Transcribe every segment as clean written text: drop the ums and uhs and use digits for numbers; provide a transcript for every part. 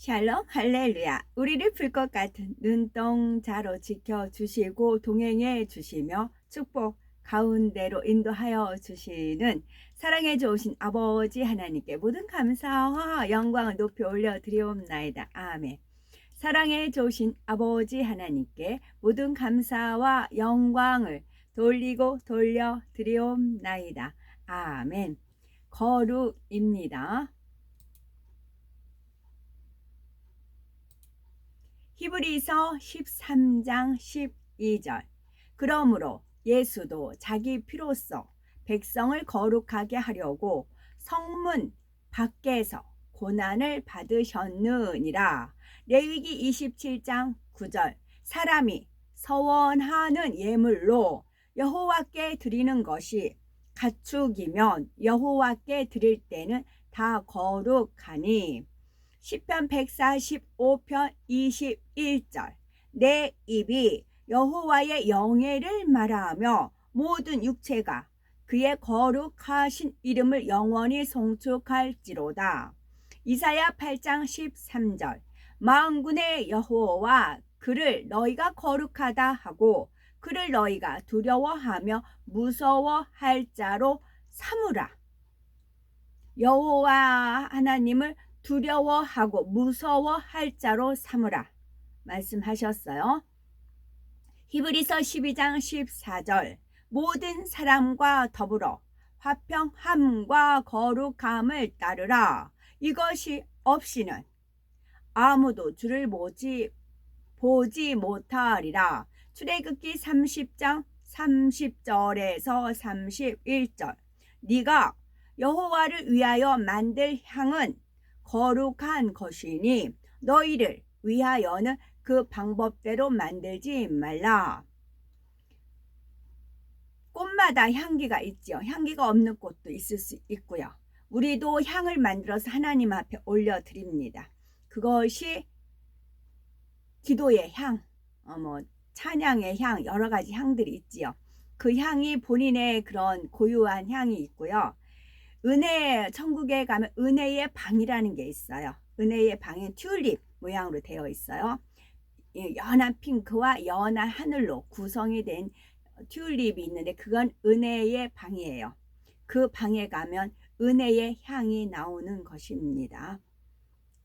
샬롬 할렐루야. 우리를 불 것 같은 눈동자로 지켜주시고 동행해 주시며 축복 가운데로 인도하여 주시는 사랑해 주신 아버지 하나님께 모든 감사와 영광을 높이 올려드리옵나이다. 아멘. 사랑해 주신 아버지 하나님께 모든 감사와 영광을 돌리고 돌려드리옵나이다. 아멘. 거룩입니다. 히브리서 13장 12절. 그러므로 예수도 자기 피로써 백성을 거룩하게 하려고 성문 밖에서 고난을 받으셨느니라. 레위기 27장 9절. 사람이 서원하는 예물로 여호와께 드리는 것이 가축이면 여호와께 드릴 때는 다 거룩하니. 시편 145편 21절. 내 입이 여호와의 영예를 말하며 모든 육체가 그의 거룩하신 이름을 영원히 송축할지로다. 이사야 8장 13절. 만군의 여호와 그를 너희가 거룩하다 하고 그를 너희가 두려워하며 무서워할 자로 삼으라. 여호와 하나님을 두려워하고 무서워할 자로 삼으라 말씀하셨어요. 히브리서 12장 14절. 모든 사람과 더불어 화평함과 거룩함을 따르라. 이것이 없이는 아무도 주를 보지 못하리라. 출애굽기 30장 30절에서 31절. 네가 여호와를 위하여 만들 향은 거룩한 것이니 너희를 위하여는 그 방법대로 만들지 말라. 꽃마다 향기가 있죠. 향기가 없는 꽃도 있을 수 있고요. 우리도 향을 만들어서 하나님 앞에 올려드립니다. 그것이 기도의 향, 찬양의 향, 여러 가지 향들이 있지요. 그 향이 본인의 그런 고유한 향이 있고요. 천국에 가면 은혜의 방이라는 게 있어요. 은혜의 방엔 튤립 모양으로 되어 있어요. 연한 핑크와 연한 하늘로 구성이 된 튤립이 있는데 그건 은혜의 방이에요. 그 방에 가면 은혜의 향이 나오는 것입니다.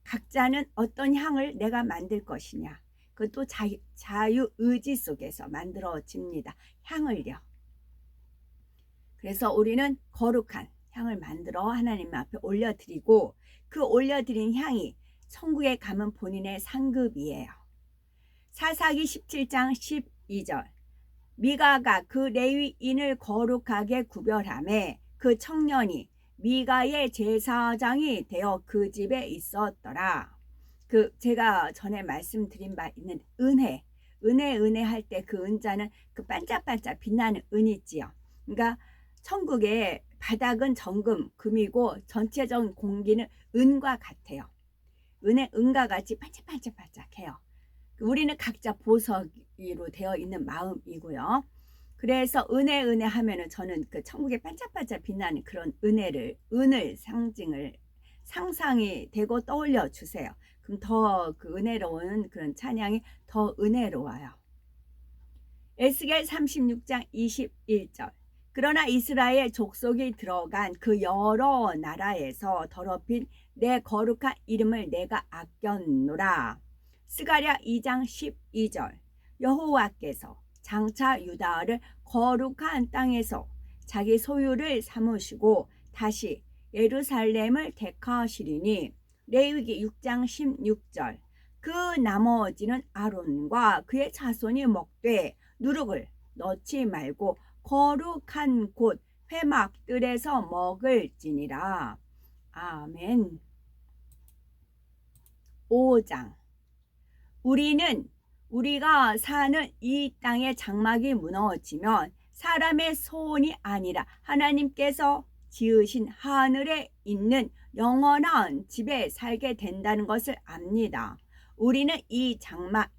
각자는 어떤 향을 내가 만들 것이냐. 그것도 자유의지 속에서 만들어집니다. 향을요. 그래서 우리는 거룩한 향을 만들어 하나님 앞에 올려드리고 그 올려드린 향이 천국에 가면 본인의 상급이에요. 사사기 17장 12절. 미가가 그 레위인을 거룩하게 구별하매 그 청년이 미가의 제사장이 되어 그 집에 있었더라. 제가 전에 말씀드린 바 있는 은혜 할 때 그 은자는 그 반짝반짝 빛나는 은이지요. 그러니까 천국의 바닥은 정금, 금이고 전체적인 공기는 은과 같아요. 은과 같이 반짝반짝해요. 우리는 각자 보석으로 되어 있는 마음이고요. 그래서 은혜 하면은 저는 그 천국에 반짝반짝 빛나는 그런 은을 상상이 되고 떠올려 주세요. 그럼 더 그 은혜로운 그런 찬양이 더 은혜로워요. 에스겔 36장 21절. 그러나 이스라엘 족속이 들어간 그 여러 나라에서 더럽힌 내 거룩한 이름을 내가 아꼈노라. 스가랴 2장 12절. 여호와께서 장차 유다를 거룩한 땅에서 자기 소유를 삼으시고 다시 예루살렘을 택하시리니. 레위기 6장 16절. 그 나머지는 아론과 그의 자손이 먹되 누룩을 넣지 말고 거룩한 곳 회막들에서 먹을지니라. 아멘. 5장. 우리가 사는 이 땅의 장막이 무너지면 사람의 손이 아니라 하나님께서 지으신 하늘에 있는 영원한 집에 살게 된다는 것을 압니다. 우리는 이 장막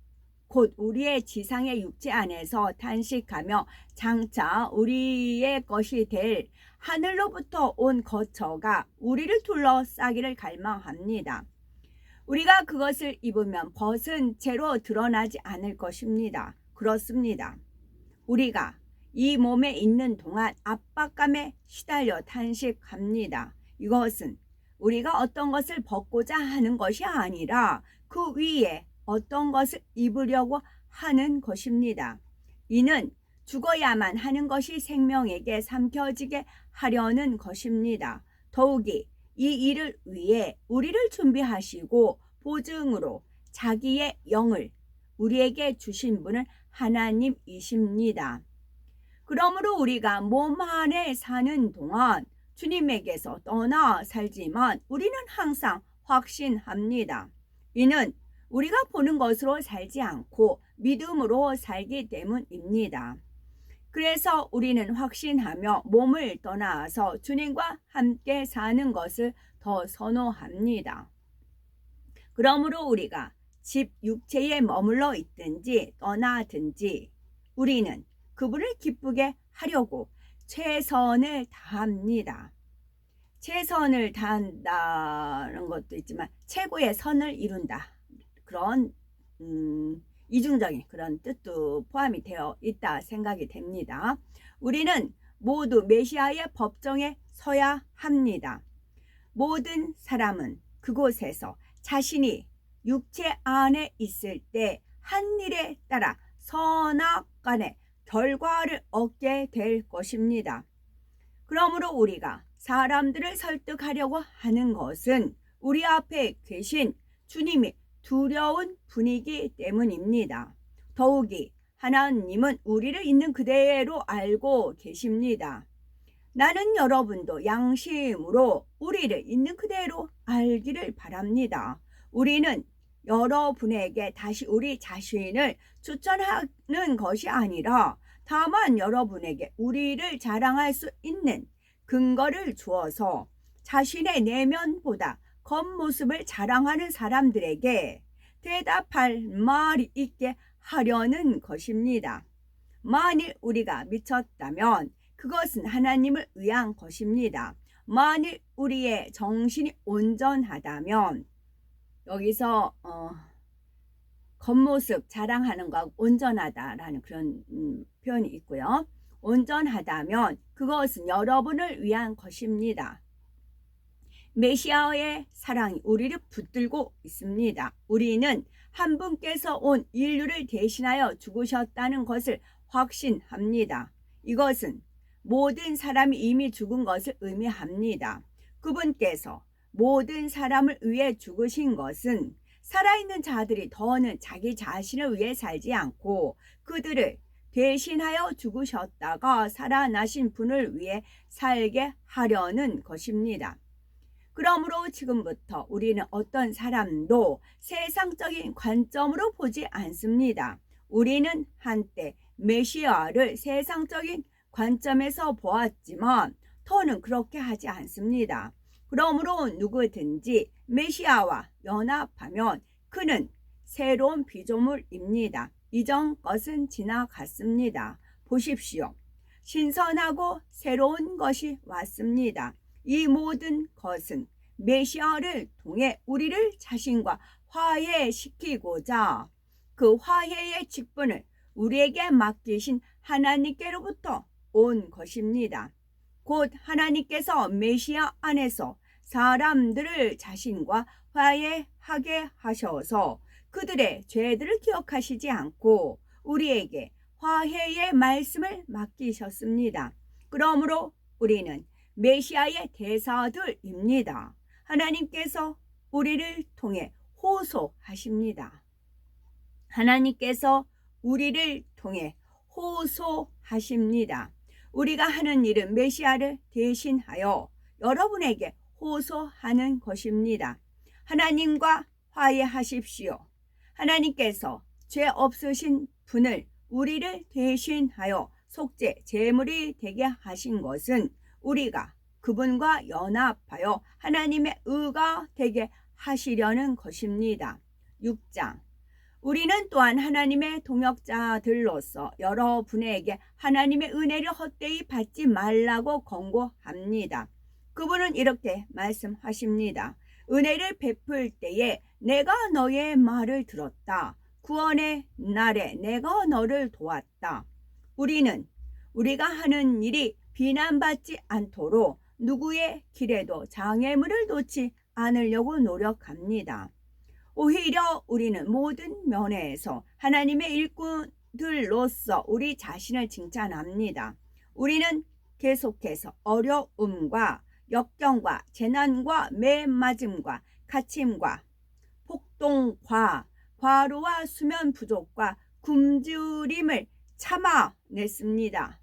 곧 우리의 지상의 육체 안에서 탄식하며 장차 우리의 것이 될 하늘로부터 온 거처가 우리를 둘러싸기를 갈망합니다. 우리가 그것을 입으면 벗은 채로 드러나지 않을 것입니다. 그렇습니다. 우리가 이 몸에 있는 동안 압박감에 시달려 탄식합니다. 이것은 우리가 어떤 것을 벗고자 하는 것이 아니라 그 위에 어떤 것을 입으려고 하는 것입니다. 이는 죽어야만 하는 것이 생명에게 삼켜지게 하려는 것입니다. 더욱이 이 일을 위해 우리를 준비하시고 보증으로 자기의 영을 우리에게 주신 분은 하나님이십니다. 그러므로 우리가 몸 안에 사는 동안 주님에게서 떠나 살지만 우리는 항상 확신합니다. 이는 우리가 보는 것으로 살지 않고 믿음으로 살기 때문입니다. 그래서 우리는 확신하며 몸을 떠나서 주님과 함께 사는 것을 더 선호합니다. 그러므로 우리가 집 육체에 머물러 있든지 떠나든지 우리는 그분을 기쁘게 하려고 최선을 다합니다. 최선을 다한다는 것도 있지만 최고의 선을 이룬다. 그런 이중적인 그런 뜻도 포함이 되어 있다 생각이 됩니다. 우리는 모두 메시아의 법정에 서야 합니다. 모든 사람은 그곳에서 자신이 육체 안에 있을 때 한 일에 따라 선악간의 결과를 얻게 될 것입니다. 그러므로 우리가 사람들을 설득하려고 하는 것은 우리 앞에 계신 주님이 두려운 분이기 때문입니다. 더욱이 하나님은 우리를 있는 그대로 알고 계십니다. 나는 여러분도 양심으로 우리를 있는 그대로 알기를 바랍니다. 우리는 여러분에게 다시 우리 자신을 추천하는 것이 아니라 다만 여러분에게 우리를 자랑할 수 있는 근거를 주어서 자신의 내면보다 겉모습을 자랑하는 사람들에게 대답할 말이 있게 하려는 것입니다. 만일 우리가 미쳤다면 그것은 하나님을 위한 것입니다. 만일 우리의 정신이 온전하다면 여기서 겉모습 자랑하는 거 온전하다라는 그런 표현이 있고요. 온전하다면 그것은 여러분을 위한 것입니다. 메시아의 사랑이 우리를 붙들고 있습니다. 우리는 한 분께서 온 인류를 대신하여 죽으셨다는 것을 확신합니다. 이것은 모든 사람이 이미 죽은 것을 의미합니다. 그분께서 모든 사람을 위해 죽으신 것은 살아있는 자들이 더는 자기 자신을 위해 살지 않고 그들을 대신하여 죽으셨다가 살아나신 분을 위해 살게 하려는 것입니다. 그러므로 지금부터 우리는 어떤 사람도 세상적인 관점으로 보지 않습니다. 우리는 한때 메시아를 세상적인 관점에서 보았지만 더는 그렇게 하지 않습니다. 그러므로 누구든지 메시아와 연합하면 그는 새로운 피조물입니다. 이전 것은 지나갔습니다. 보십시오. 신선하고 새로운 것이 왔습니다. 이 모든 것은 메시아를 통해 우리를 자신과 화해시키고자 그 화해의 직분을 우리에게 맡기신 하나님께로부터 온 것입니다. 곧 하나님께서 메시아 안에서 사람들을 자신과 화해하게 하셔서 그들의 죄들을 기억하시지 않고 우리에게 화해의 말씀을 맡기셨습니다. 그러므로 우리는 메시아의 대사들입니다. 하나님께서 우리를 통해 호소하십니다. 하나님께서 우리를 통해 호소하십니다. 우리가 하는 일은 메시아를 대신하여 여러분에게 호소하는 것입니다. 하나님과 화해하십시오. 하나님께서 죄 없으신 분을 우리를 대신하여 속죄 제물이 되게 하신 것은 우리가 그분과 연합하여 하나님의 의가 되게 하시려는 것입니다. 6장 우리는 또한 하나님의 동역자들로서 여러분에게 하나님의 은혜를 헛되이 받지 말라고 권고합니다. 그분은 이렇게 말씀하십니다. 은혜를 베풀 때에 내가 너의 말을 들었다. 구원의 날에 내가 너를 도왔다. 우리는 우리가 하는 일이 비난받지 않도록 누구의 길에도 장애물을 놓지 않으려고 노력합니다. 오히려 우리는 모든 면에서 하나님의 일꾼들로서 우리 자신을 칭찬합니다. 우리는 계속해서 어려움과 역경과 재난과 매맞음과 갇힘과 폭동과 과로와 수면 부족과 굶주림을 참아냈습니다.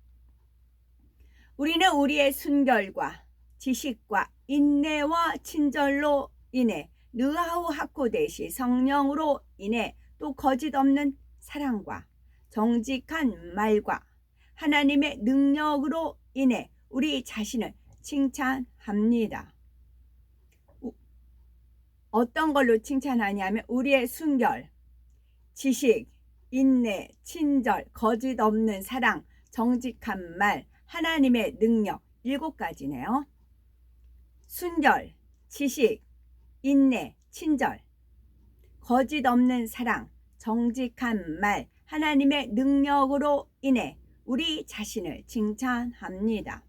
우리는 우리의 순결과 지식과 인내와 친절로 인해 르하우 하코데시 성령으로 인해 또 거짓 없는 사랑과 정직한 말과 하나님의 능력으로 인해 우리 자신을 칭찬합니다. 어떤 걸로 칭찬하냐면 우리의 순결, 지식, 인내, 친절, 거짓 없는 사랑, 정직한 말, 하나님의 능력 7가지네요. 순결, 지식, 인내, 친절, 거짓 없는 사랑, 정직한 말, 하나님의 능력으로 인해 우리 자신을 칭찬합니다.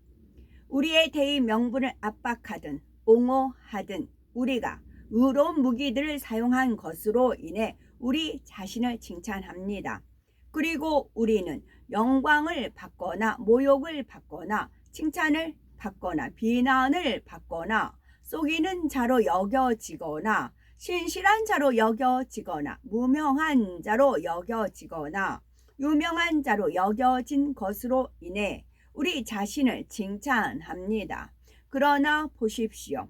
우리의 대의 명분을 압박하든 옹호하든 우리가 의로운 무기들을 사용한 것으로 인해 우리 자신을 칭찬합니다. 그리고 우리는 영광을 받거나 모욕을 받거나 칭찬을 받거나 비난을 받거나 속이는 자로 여겨지거나 신실한 자로 여겨지거나 무명한 자로 여겨지거나 유명한 자로 여겨진 것으로 인해 우리 자신을 칭찬합니다. 그러나 보십시오.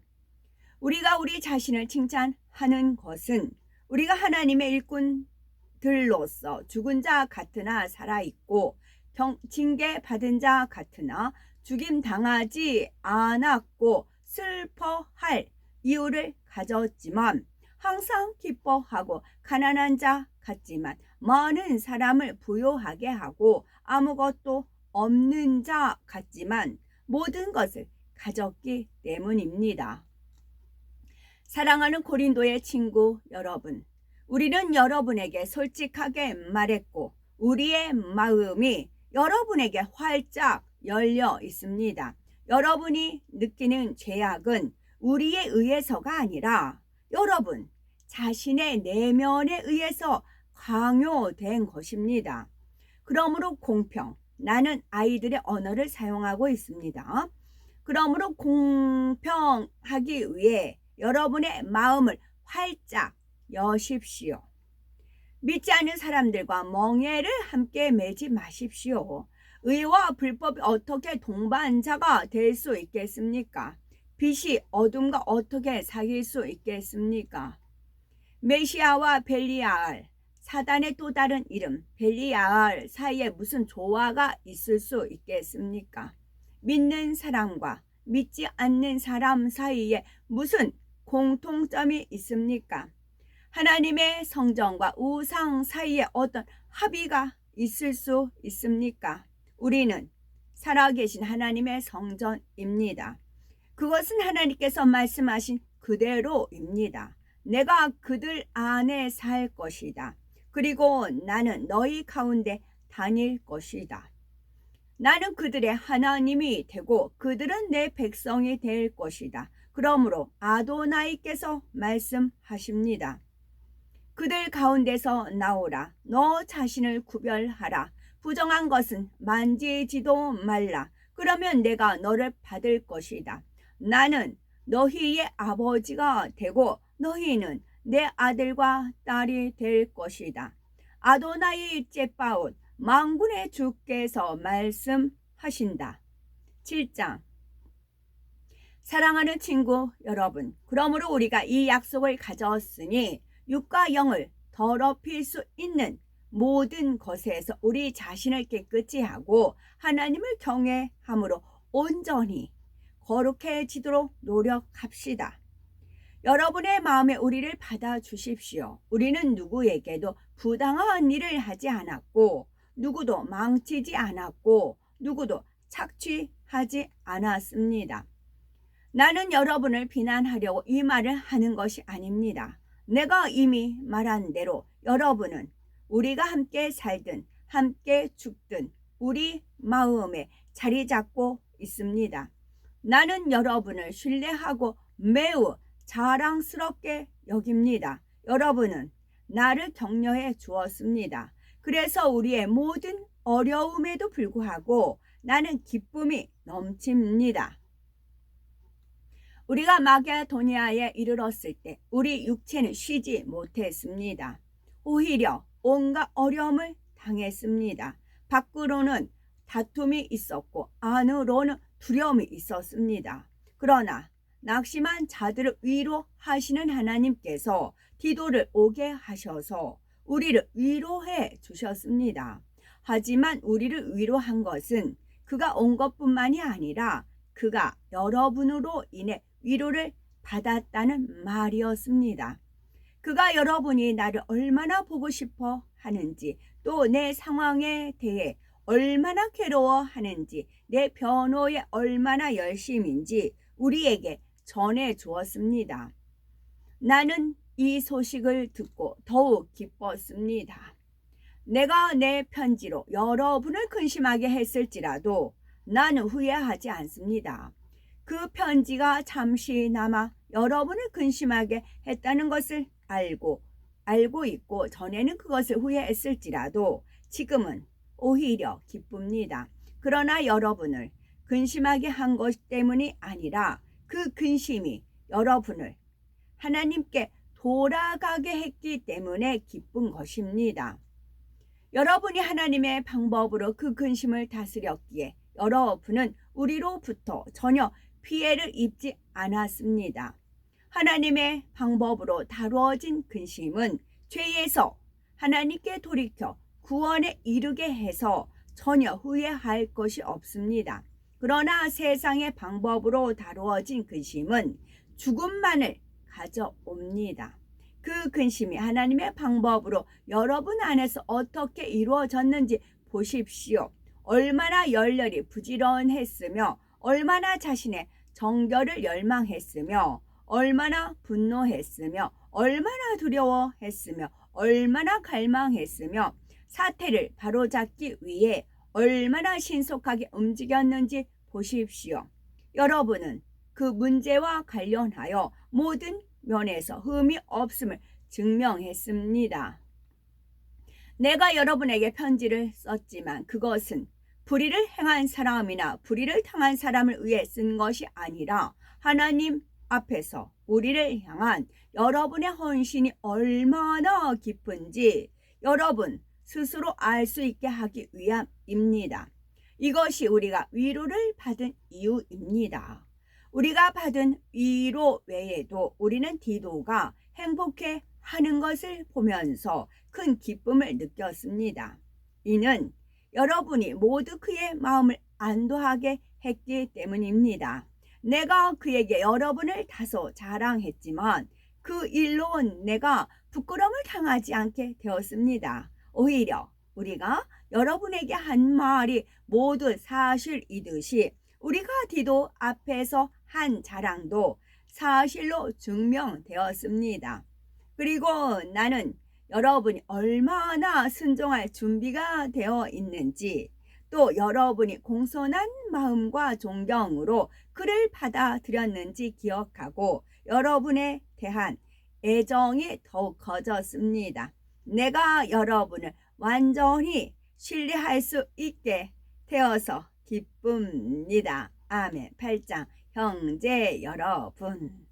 우리가 우리 자신을 칭찬하는 것은 우리가 하나님의 일꾼들로서 죽은 자 같으나 살아있고 징계받은 자 같으나 죽임당하지 않았고 슬퍼할 이유를 가졌지만 항상 기뻐하고 가난한 자 같지만 많은 사람을 부유하게 하고 아무것도 없는 자 같지만 모든 것을 가졌기 때문입니다. 사랑하는 고린도의 친구 여러분, 우리는 여러분에게 솔직하게 말했고 우리의 마음이 여러분에게 활짝 열려 있습니다. 여러분이 느끼는 죄악은 우리에 의해서가 아니라 여러분 자신의 내면에 의해서 강요된 것입니다. 그러므로 공평, 나는 아이들의 언어를 사용하고 있습니다. 그러므로 공평하기 위해 여러분의 마음을 활짝 여십시오. 믿지 않는 사람들과 멍에를 함께 매지 마십시오. 의와 불법이 어떻게 동반자가 될 수 있겠습니까? 빛이 어둠과 어떻게 사귈 수 있겠습니까? 메시아와 벨리알, 사단의 또 다른 이름 벨리알 사이에 무슨 조화가 있을 수 있겠습니까? 믿는 사람과 믿지 않는 사람 사이에 무슨 공통점이 있습니까? 하나님의 성전과 우상 사이에 어떤 합의가 있을 수 있습니까? 우리는 살아계신 하나님의 성전입니다. 그것은 하나님께서 말씀하신 그대로입니다. 내가 그들 안에 살 것이다. 그리고 나는 너희 가운데 다닐 것이다. 나는 그들의 하나님이 되고 그들은 내 백성이 될 것이다. 그러므로 아도나이께서 말씀하십니다. 그들 가운데서 나오라. 너 자신을 구별하라. 부정한 것은 만지지도 말라. 그러면 내가 너를 받을 것이다. 나는 너희의 아버지가 되고 너희는 내 아들과 딸이 될 것이다. 아도나이 제바옷 만군의 주께서 말씀하신다. 7장. 사랑하는 친구 여러분, 그러므로 우리가 이 약속을 가졌으니 육과 영을 더럽힐 수 있는 모든 것에서 우리 자신을 깨끗이 하고 하나님을 경외함으로 온전히 거룩해지도록 노력합시다. 여러분의 마음에 우리를 받아주십시오. 우리는 누구에게도 부당한 일을 하지 않았고 누구도 망치지 않았고 누구도 착취하지 않았습니다. 나는 여러분을 비난하려고 이 말을 하는 것이 아닙니다. 내가 이미 말한 대로 여러분은 우리가 함께 살든 함께 죽든 우리 마음에 자리 잡고 있습니다. 나는 여러분을 신뢰하고 매우 자랑스럽게 여깁니다. 여러분은 나를 격려해 주었습니다. 그래서 우리의 모든 어려움에도 불구하고 나는 기쁨이 넘칩니다. 우리가 마게도니아에 이르렀을 때 우리 육체는 쉬지 못했습니다. 오히려 온갖 어려움을 당했습니다. 밖으로는 다툼이 있었고 안으로는 두려움이 있었습니다. 그러나 낙심한 자들을 위로하시는 하나님께서 디도를 오게 하셔서 우리를 위로해 주셨습니다. 하지만 우리를 위로한 것은 그가 온 것뿐만이 아니라 그가 여러분으로 인해 위로를 받았다는 말이었습니다. 그가 여러분이 나를 얼마나 보고 싶어 하는지, 또 내 상황에 대해 얼마나 괴로워하는지, 내 변호에 얼마나 열심인지 우리에게 전해 주었습니다. 나는 이 소식을 듣고 더욱 기뻤습니다. 내가 내 편지로 여러분을 근심하게 했을지라도 나는 후회하지 않습니다. 그 편지가 잠시나마 여러분을 근심하게 했다는 것을 알고 있고 전에는 그것을 후회했을지라도 지금은 오히려 기쁩니다. 그러나 여러분을 근심하게 한 것 때문이 아니라 그 근심이 여러분을 하나님께 돌아가게 했기 때문에 기쁜 것입니다. 여러분이 하나님의 방법으로 그 근심을 다스렸기에 여러분은 우리로부터 전혀 피해를 입지 않았습니다. 하나님의 방법으로 다루어진 근심은 죄에서 하나님께 돌이켜 구원에 이르게 해서 전혀 후회할 것이 없습니다. 그러나 세상의 방법으로 다루어진 근심은 죽음만을 가져옵니다. 그 근심이 하나님의 방법으로 여러분 안에서 어떻게 이루어졌는지 보십시오. 얼마나 열렬히 부지런했으며 얼마나 자신의 정결을 열망했으며 얼마나 분노했으며 얼마나 두려워했으며 얼마나 갈망했으며 사태를 바로잡기 위해 얼마나 신속하게 움직였는지 보십시오. 여러분은 그 문제와 관련하여 모든 면에서 흠이 없음을 증명했습니다. 내가 여러분에게 편지를 썼지만 그것은 불의를 행한 사람이나 불의를 당한 사람을 위해 쓴 것이 아니라 하나님 앞에서 우리를 향한 여러분의 헌신이 얼마나 깊은지 여러분 스스로 알 수 있게 하기 위함입니다. 이것이 우리가 위로를 받은 이유입니다. 우리가 받은 위로 외에도 우리는 디도가 행복해 하는 것을 보면서 큰 기쁨을 느꼈습니다. 이는 여러분이 모두 그의 마음을 안도하게 했기 때문입니다. 내가 그에게 여러분을 다소 자랑했지만 그 일로 내가 부끄러움을 당하지 않게 되었습니다. 오히려 우리가 여러분에게 한 말이 모두 사실이듯이 우리가 디도 앞에서 한 자랑도 사실로 증명되었습니다. 그리고 나는 여러분이 얼마나 순종할 준비가 되어 있는지 또 여러분이 공손한 마음과 존경으로 그를 받아들였는지 기억하고 여러분에 대한 애정이 더욱 커졌습니다. 내가 여러분을 완전히 신뢰할 수 있게 되어서 기쁩니다. 아멘. 8장 형제 여러분.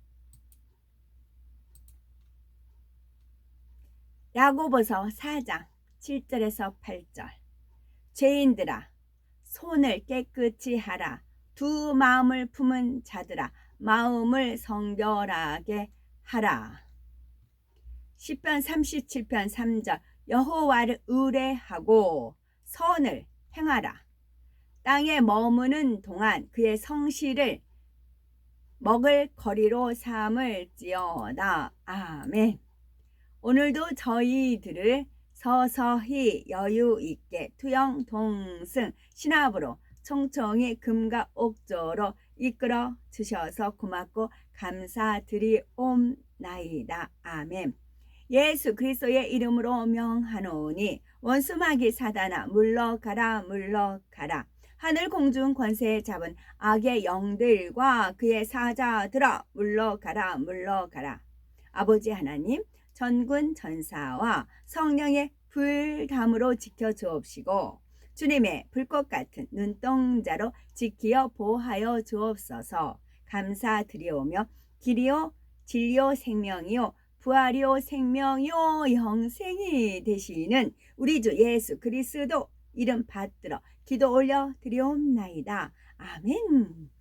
야고보서 4장 7절에서 8절. 죄인들아 손을 깨끗이 하라. 두 마음을 품은 자들아 마음을 성결하게 하라. 시편 37편 3절. 여호와를 의뢰하고 선을 행하라. 땅에 머무는 동안 그의 성실을 먹을 거리로 삼을지어다. 아멘. 오늘도 저희들을 서서히 여유 있게 투영 동승 신압으로 총총히 금과 옥조로 이끌어 주셔서 고맙고 감사드리옵나이다. 아멘. 예수 그리스도의 이름으로 명하노니 원수마귀 사단아 물러가라 물러가라. 하늘 공중 권세 잡은 악의 영들과 그의 사자들아 물러가라 물러가라. 아버지 하나님 전군 전사와 성령의 불담으로 지켜 주옵시고 주님의 불꽃 같은 눈동자로 지키어 보호하여 주옵소서. 감사드리오며 길이요 진리요 생명이요 부활이요 생명이요 영생이 되시는 우리 주 예수 그리스도 이름 받들어 기도 올려 드리옵나이다. 아멘.